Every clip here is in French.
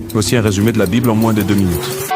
Voici un résumé de la Bible en moins de 2 minutes.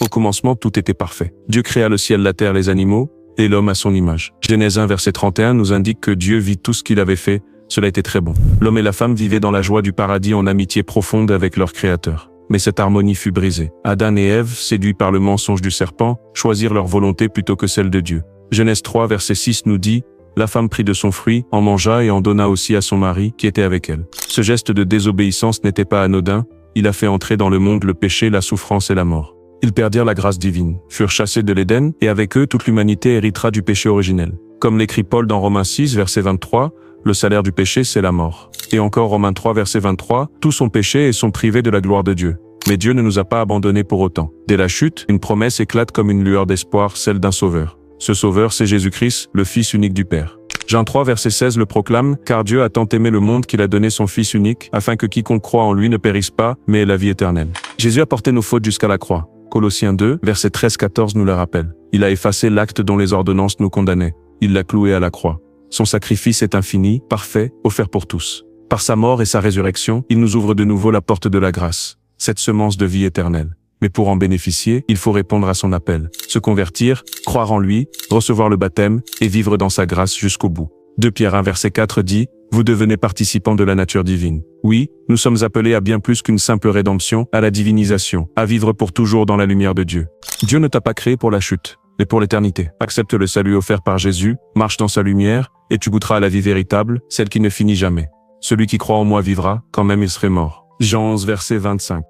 Au commencement, tout était parfait. Dieu créa le ciel, la terre, les animaux, et l'homme à son image. Genèse 1, verset 31 nous indique que Dieu vit tout ce qu'il avait fait, cela était très bon. L'homme et la femme vivaient dans la joie du paradis en amitié profonde avec leur Créateur. Mais cette harmonie fut brisée. Adam et Ève, séduits par le mensonge du serpent, choisirent leur volonté plutôt que celle de Dieu. Genèse 3, verset 6 nous dit « La femme prit de son fruit, en mangea et en donna aussi à son mari, qui était avec elle. » Ce geste de désobéissance n'était pas anodin, il a fait entrer dans le monde le péché, la souffrance et la mort. Ils perdirent la grâce divine, furent chassés de l'Éden, et avec eux toute l'humanité héritera du péché originel. Comme l'écrit Paul dans Romains 6, verset 23, le salaire du péché, c'est la mort. Et encore Romains 3, verset 23, tous ont péché et sont privés de la gloire de Dieu. Mais Dieu ne nous a pas abandonnés pour autant. Dès la chute, une promesse éclate comme une lueur d'espoir, celle d'un sauveur. Ce sauveur, c'est Jésus-Christ, le Fils unique du Père. Jean 3, verset 16 le proclame, « Car Dieu a tant aimé le monde qu'il a donné son Fils unique, afin que quiconque croit en lui ne périsse pas, mais ait la vie éternelle. » Jésus a porté nos fautes jusqu'à la croix. Colossiens 2, verset 13-14 nous le rappelle. Il a effacé l'acte dont les ordonnances nous condamnaient. Il l'a cloué à la croix. Son sacrifice est infini, parfait, offert pour tous. Par sa mort et sa résurrection, il nous ouvre de nouveau la porte de la grâce, cette semence de vie éternelle. Mais pour en bénéficier, il faut répondre à son appel, se convertir, croire en lui, recevoir le baptême et vivre dans sa grâce jusqu'au bout. 2 Pierre 1 verset 4 dit « Vous devenez participants de la nature divine. » Oui, nous sommes appelés à bien plus qu'une simple rédemption, à la divinisation, à vivre pour toujours dans la lumière de Dieu. Dieu ne t'a pas créé pour la chute, mais pour l'éternité. Accepte le salut offert par Jésus, marche dans sa lumière, et tu goûteras à la vie véritable, celle qui ne finit jamais. Celui qui croit en moi vivra, quand même il serait mort. Jean 11 verset 25.